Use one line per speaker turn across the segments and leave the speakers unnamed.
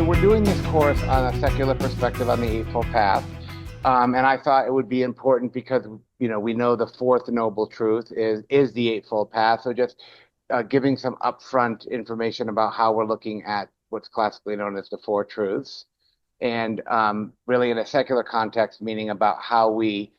we're doing this course on a secular perspective on the Eightfold Path. And I thought it would be important because, we know the fourth noble truth is the Eightfold Path. So just giving some upfront information about how we're looking at what's classically known as the four truths. And really in a secular context, meaning about how we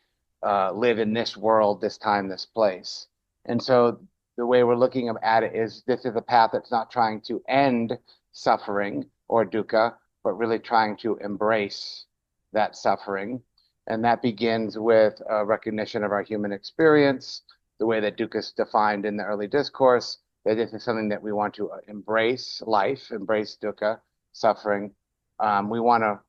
live in this world, this time, this place. And so the way we're looking at it is this is a path that's not trying to end suffering or dukkha, but really trying to embrace that suffering. And that begins with a recognition of our human experience, the way that dukkha is defined in the early discourse, that this is something that we want to embrace life, embrace dukkha, suffering. We want to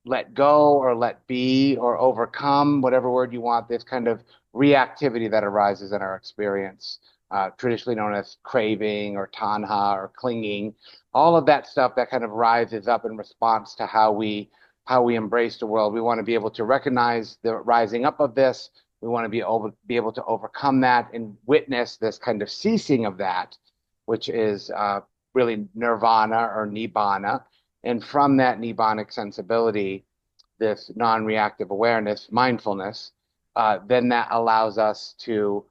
let go or let be or overcome, whatever word you want, this kind of reactivity that arises in our experience, traditionally known as craving or tanha or clinging, all of that stuff that kind of rises up in response to how we embrace the world. We want to be able to recognize the rising up of this. We want to be able to overcome that and witness this kind of ceasing of that, which is really nirvana or nibbana. And from that nibbanic sensibility, this non-reactive awareness, mindfulness, then that allows us to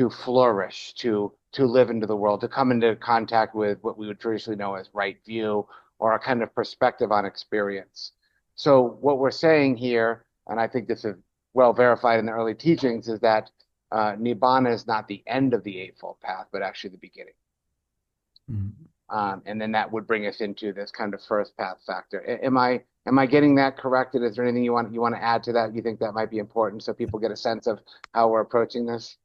flourish, to live into the world, to come into contact with what we would traditionally know as right view or a kind of perspective on experience. So what we're saying here, and I think this is well verified in the early teachings, is that Nibbana is not the end of the Eightfold Path, but actually the beginning.
Mm.
And then that would bring us into this kind of first path factor. Am I getting that correct? And is there anything you want to add to that? You think that might be important so people get a sense of how we're approaching this?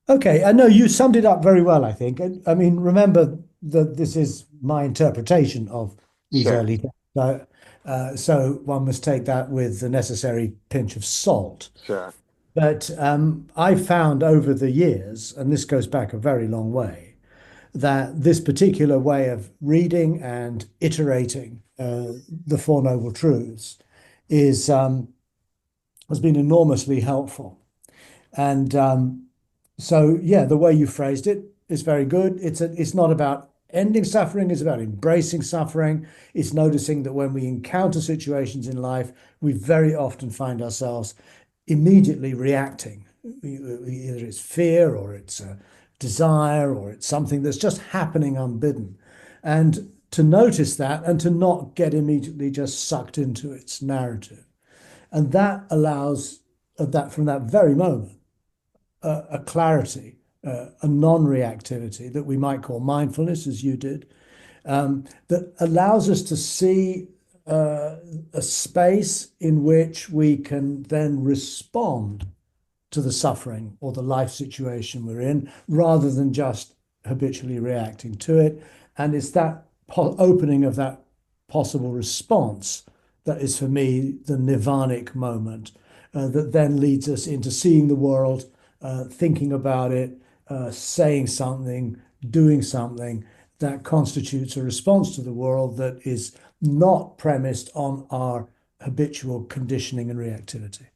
Okay, I know you summed it up very well, I think. I mean, remember that this is my interpretation of these
Sure,
early texts. So one must take that with the necessary pinch of salt.
sure.
But I found over the years, and this goes back a very long way, that this particular way of reading and iterating the Four Noble Truths is has been enormously helpful. And so, yeah, the way you phrased it is very good. It's not about ending suffering, it's about embracing suffering. It's noticing that when we encounter situations in life, we very often find ourselves immediately reacting. Either it's fear or it's a desire or it's something that's just happening unbidden. And to notice that and to not get immediately just sucked into its narrative. And that allows that from that very moment a clarity, a non-reactivity that we might call mindfulness, as you did, that allows us to see a space in which we can then respond to the suffering or the life situation we're in, rather than just habitually reacting to it. And it's that opening of that possible response that is, for me, the nirvanic moment that then leads us into seeing the world, thinking about it, saying something, doing something that constitutes a response to the world that is not premised on our habitual conditioning and reactivity.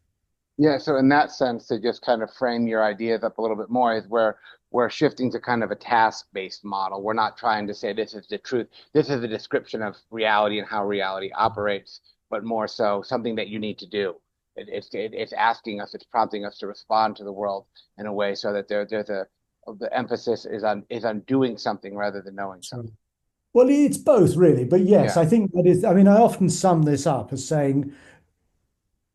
Yeah, so in that sense, to just kind of frame your ideas up a little bit more, is where we're shifting to kind of a task-based model. We're not trying to say this is the truth, this is a description of reality and how reality operates, but more so something that you need to do. It's asking us, it's prompting us to respond to the world in a way so that there's the emphasis is on doing something rather than knowing
So,
something.
well, it's both really, but yes,
Yeah.
I think that is, I mean, I often sum this up as saying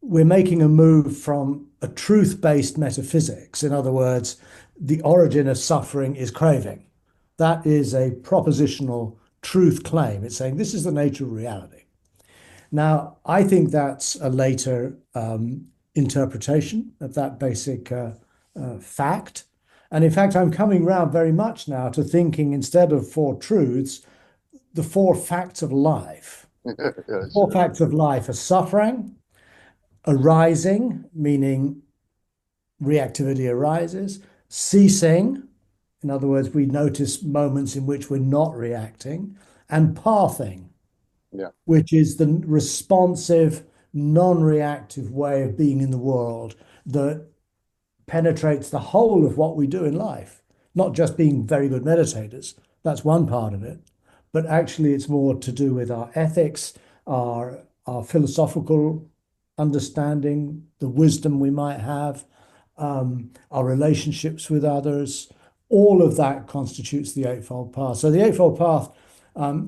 we're making a move from a truth-based metaphysics. In other words, the origin of suffering is craving. That is a propositional truth claim. It's saying this is the nature of reality. Now, I think that's a later interpretation of that basic fact. And in fact, I'm coming round very much now to thinking instead of four truths, the four facts of life.
Yeah,
The four
sure.
facts of life are suffering, arising, meaning reactivity arises, ceasing, in other words, we notice moments in which we're not reacting, and pathing,
Yeah.
which is the responsive, non-reactive way of being in the world that penetrates the whole of what we do in life, not just being very good meditators. That's one part of it, but actually it's more to do with our ethics, our philosophical understanding, the wisdom we might have, our relationships with others. All of that constitutes the Eightfold Path. So the Eightfold Path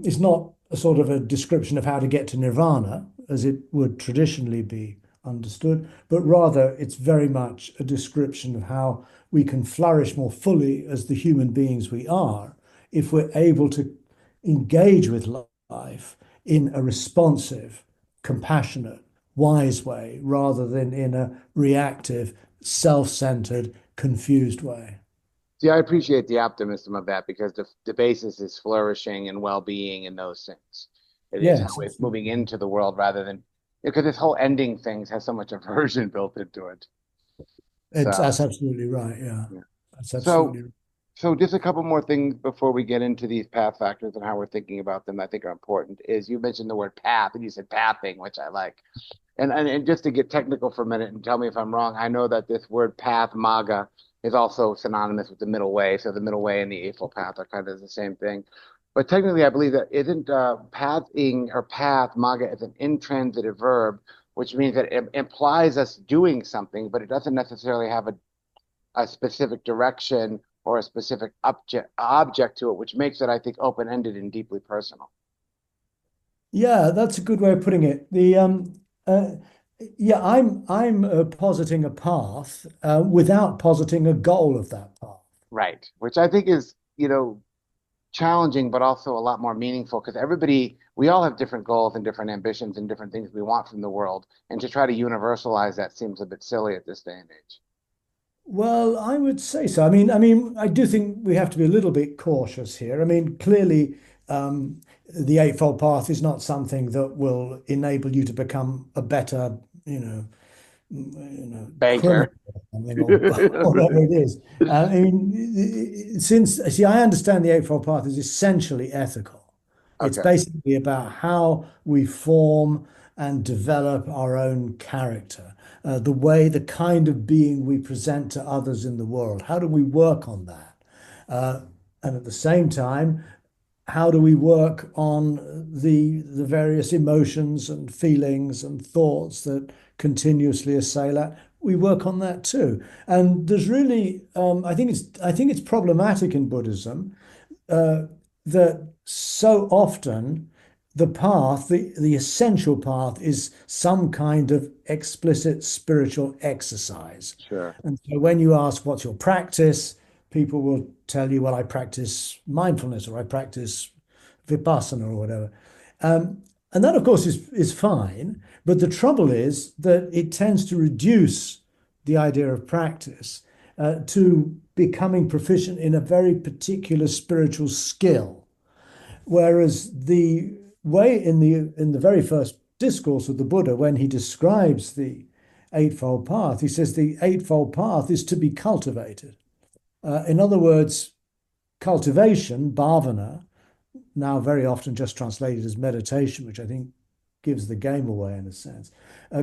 is not a sort of a description of how to get to nirvana, as it would traditionally be understood, but rather it's very much a description of how we can flourish more fully as the human beings we are if we're able to engage with life in a responsive, compassionate, wise way rather than in a reactive, self-centered, confused way.
See, I appreciate the optimism of that because the basis is flourishing and well-being and those things. It is how
Yes,
it's moving
absolutely.
into the world rather than because this whole ending things has so much aversion built into it. So,
That's absolutely right. Yeah,
yeah.
that's
So,
absolutely right.
so just a couple more things before we get into these path factors and how we're thinking about them, I think are important. Is you mentioned the word path and you said pathing, which I like. And just to get technical for a minute and tell me if I'm wrong, I know that this word path, maga, is also synonymous with the middle way. So the middle way and the eightfold path are kind of the same thing. But technically, I believe that isn't pathing or path, maga, is an intransitive verb, which means that it implies us doing something, but it doesn't necessarily have a specific direction or a specific object to it, which makes it, I think, open-ended and deeply personal.
Yeah, that's a good way of putting it. Yeah, I'm positing a path without positing a goal of that path.
Right. Which I think is, challenging, but also a lot more meaningful because we all have different goals and different ambitions and different things we want from the world. And to try to universalize that seems a bit silly at this day and age.
Well, I would say so. I do think we have to be a little bit cautious here. I mean, clearly, the Eightfold Path is not something that will enable you to become a better, criminal
Banker.
or something, or whatever it is. Since see, I understand the Eightfold Path is essentially ethical. It's
Okay.
basically about how we form and develop our own character, the kind of being we present to others in the world. How do we work on that? Uh, and at the same time, how do we work on the various emotions and feelings and thoughts that continuously assail us? We work on that too. And there's really, I think it's problematic in Buddhism uh, that so often the essential path is some kind of explicit spiritual exercise.
Sure.
And so when you ask what's your practice, people will tell you, well, I practice mindfulness or I practice vipassana or whatever. And that, of course, is fine. But the trouble is that it tends to reduce the idea of practice to becoming proficient in a very particular spiritual skill. Whereas the way in the very first discourse of the Buddha, when he describes the Eightfold Path, he says the Eightfold Path is to be cultivated. In other words, cultivation, bhavana, now very often just translated as meditation, which I think gives the game away in a sense.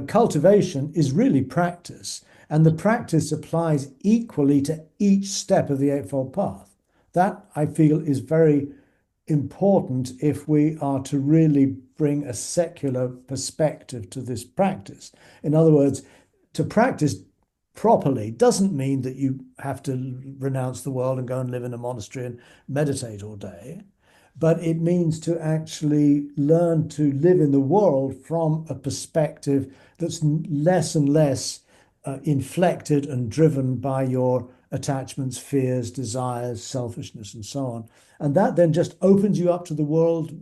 Cultivation is really practice, and the practice applies equally to each step of the Eightfold Path. That I feel is very important if we are to really bring a secular perspective to this practice. In other words, to practice properly doesn't mean that you have to renounce the world and go and live in a monastery and meditate all day, but it means to actually learn to live in the world from a perspective that's less and less inflected and driven by your attachments, fears, desires, selfishness, and so on. And that then just opens you up to the world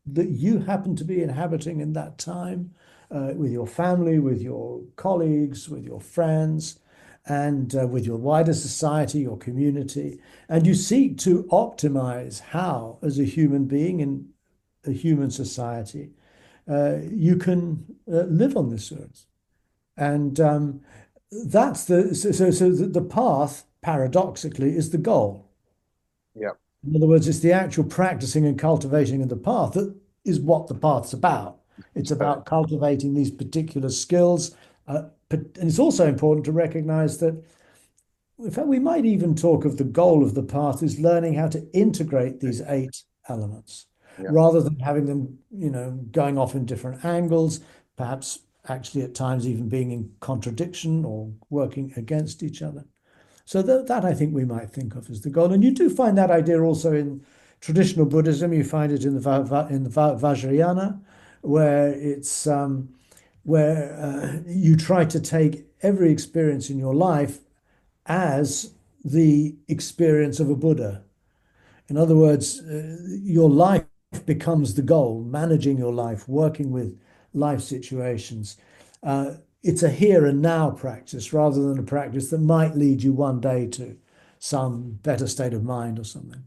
that you happen to be inhabiting in that time, with your family, with your colleagues, with your friends, and with your wider society, your community. And you seek to optimize how, as a human being in a human society, you can live on this earth. And that's so the path, paradoxically, is the goal.
Yep.
In other words, it's the actual practicing and cultivating of the path that is what the path's about. It's
Sure.
about cultivating these particular skills. And it's also important to recognize that, in fact, we might even talk of the goal of the path is learning how to integrate these eight elements.
Yeah.
rather than having them, going off in different angles, perhaps actually at times even being in contradiction or working against each other. So that I think we might think of as the goal. And you do find that idea also in traditional Buddhism. You find it in the Vajrayana, where it's where you try to take every experience in your life as the experience of a Buddha. In other words, your life becomes the goal, managing your life, working with life situations. It's a here and now practice rather than a practice that might lead you one day to some better state of mind or something.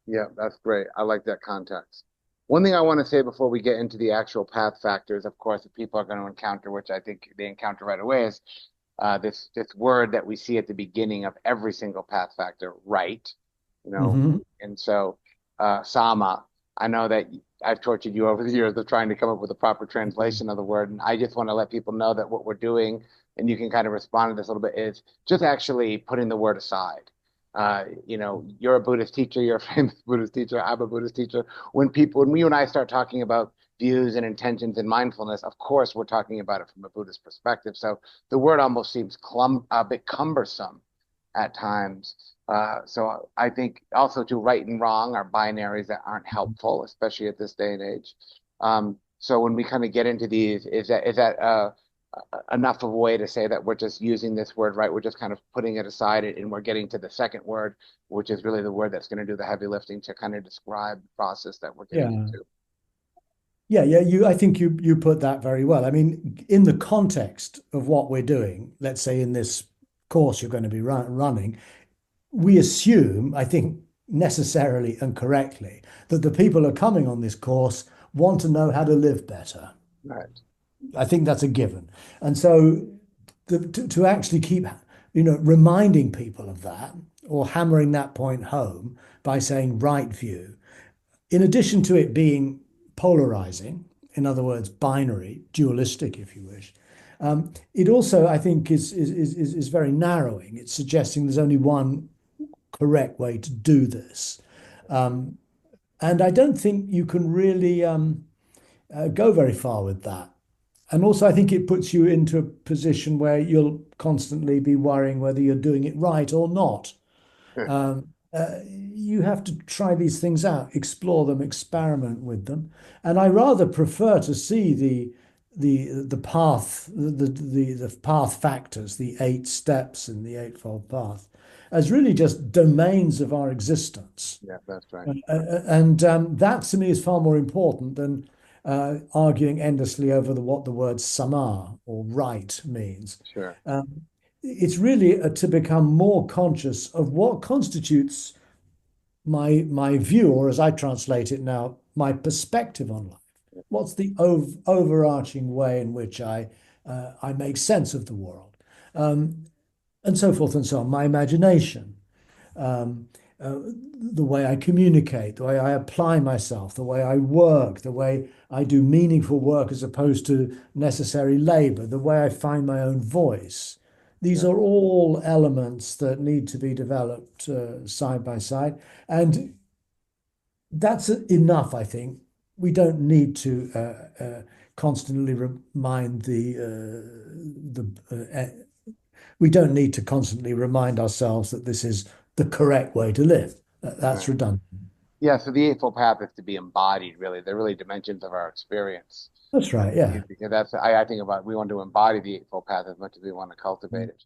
Yeah, that's great. I like that context. One thing I want to say before we get into the actual path factors, of course, that people are going to encounter, which I think they encounter right away, is this word that we see at the beginning of every single path factor, right? You know,
Hmm.
and so sama. I know that I've tortured you over the years of trying to come up with a proper translation of the word, and I just want to let people know that what we're doing, and you can kind of respond to this a little bit, is just actually putting the word aside. You're a Buddhist teacher, you're a famous Buddhist teacher, I'm a Buddhist teacher. When you and I start talking about views and intentions and mindfulness, of course, we're talking about it from a Buddhist perspective. So the word almost seems a bit cumbersome at times. So I think also to right and wrong are binaries that aren't helpful, especially at this day and age. So when we kind of get into these, is that enough of a way to say that we're just using this word right? We're just kind of putting it aside and we're getting to the second word, which is really the word that's going to do the heavy lifting to kind of describe the process that we're getting
Yeah.
into.
Yeah. I think you put that very well. I mean, in the context of what we're doing, let's say in this course you're going to be running, we assume, I think necessarily and correctly, that the people who are coming on this course want to know how to live better.
Right.
I think that's a given. And so to actually keep, reminding people of that or hammering that point home by saying right view, in addition to it being polarizing, in other words, binary, dualistic, if you wish, it also, I think, is very narrowing. It's suggesting there's only one correct way to do this. Um, and I don't think you can really go very far with that. And also, I think it puts you into a position where you'll constantly be worrying whether you're doing it right or not. You have to try these things out, explore them, experiment with them. And I rather prefer to see the path, the path factors, the 8 steps in the Eightfold Path, as really just domains of our existence.
Yeah, that's right.
And that to me is far more important than arguing endlessly over what the word sama or right means.
Sure.
It's really to become more conscious of what constitutes my view, or as I translate it now, my perspective on life. What's the overarching way in which I make sense of the world, um, and so forth and so on. My imagination, um, the way I communicate, the way I apply myself, the way I work, the way I do meaningful work as opposed to necessary labor, the way I find my own voice. These
Yeah.
are all elements that need to be developed side by side. And that's enough, I think. We don't need to constantly remind we don't need to constantly remind ourselves that this is the correct way to live. That's
Right.
redundant.
Yeah, so the Eightfold Path is to be embodied, really. They're really dimensions of our experience.
That's right. Yeah.
Because I think about we want to embody the Eightfold Path as much as we want to cultivate it.